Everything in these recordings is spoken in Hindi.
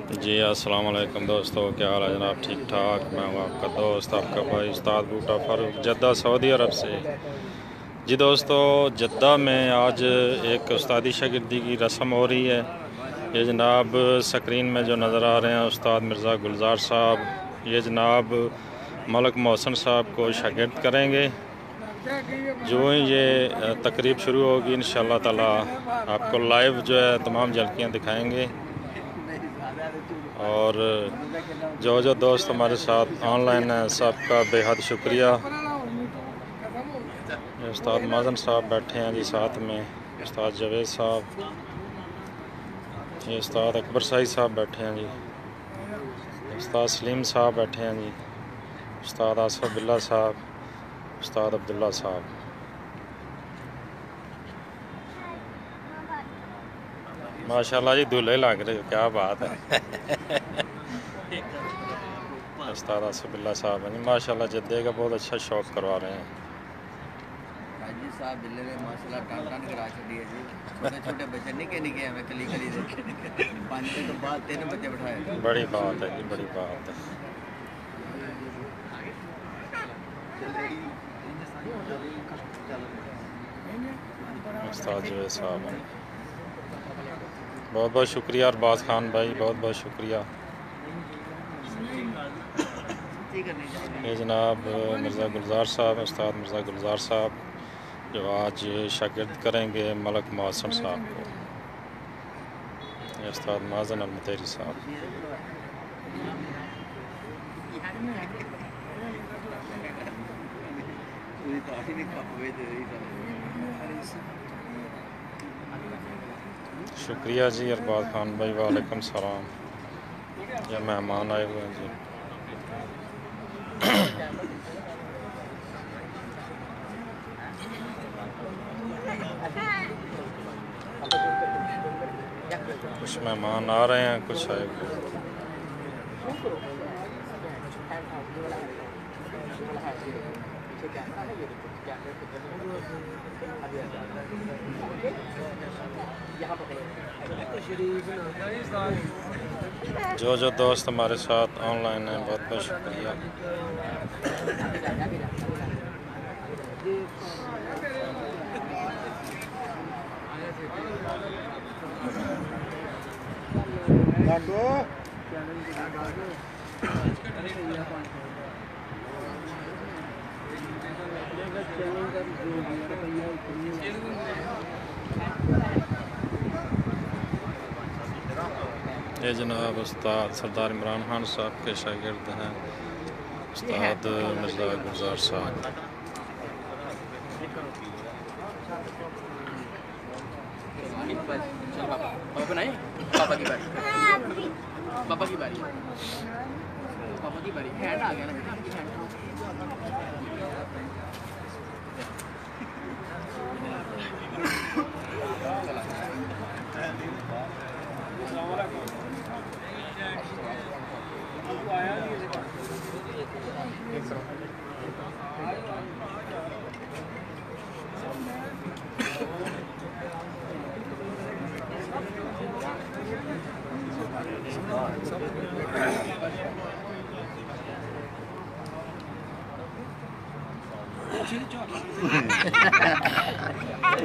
जी अस्सलाम वालेकुम दोस्तों, क्या हाल है जनाब? ठीक ठाक। मैं हूँ आपका दोस्त, आपका भाई उस्ताद बूटा फारूक, जद्दा सऊदी अरब से। जी दोस्तों, जद्दा में आज एक उस्तादी शागिर्दी की रस्म हो रही है। ये जनाब स्क्रीन में जो नज़र आ रहे हैं उस्ताद मिर्ज़ा गुलजार साहब, ये जनाब मलक मोहसन साहब को शागिर्द करेंगे। जो ये तकरीब शुरू होगी इंशाअल्लाह ताला आपको लाइव जो है तमाम झलकियाँ दिखाएंगे। और जो दोस्त हमारे साथ ऑनलाइन हैं सबका बेहद शुक्रिया। उस्ताद माजन साहब बैठे हैं जी साथ में, उस्ताद जावेद साहब, ये उस्ताद अकबर साई साहब बैठे हैं जी, उस्ताद सलीम साहब बैठे हैं जी, उस्ताद आसफ बिल्ला साहब, उस्ताद अब्दुल्ला साहब। माशाल्लाह जी दूल्हे लग रहे हो, क्या बात है। उस्ताद आसफ बिल्ला साहब हैं जी, माशाल्लाह जद्दे का बहुत अच्छा शौक करवा रहे हैं। साहब बिल्ले ने माशाल्लाह टान करा छड़ी है जी। छोटे बच्चे निके हमें कली दे 5 दिन के बाद 3 बच्चे बिठाए। बड़ी बात है जी, बड़ी बात है। उस्ताद जावेद साहब हैं, बहुत बहुत शुक्रिया। अरबाज खान भाई बहुत बहुत शुक्रिया। ये जनाब मिर्ज़ा गुलजार साहब, उस्ताद मिर्ज़ा गुलजार साहब जो आज शागिर्द करेंगे मलक मोहसन साहब को। ये उस्ताद माजन अलमतेरी साहब। शुक्रिया जी अरबाज खान भाई, वालेकुम सलाम। ये मेहमान आए हुए हैं जी। कुछ मेहमान आ रहे हैं, कुछ आए हुए हैं। जो दोस्त हमारे साथ ऑनलाइन हैं बहुत बहुत शुक्रिया। ये जनाब उस्ताद सरदार इमरान खान साहब के शागिर्द हैं उस्ताद मिर्ज़ा गुलजार साहब। पापा की बारी हैंड आ गया ना।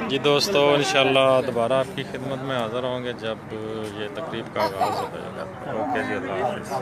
जी दोस्तों, इंशाअल्लाह दोबारा आपकी खिदमत में हाज़िर होंगे जब ये तकरीब का आगाज़ हो जाएगा। ओके जी, अल्लाह हाफ़िज़।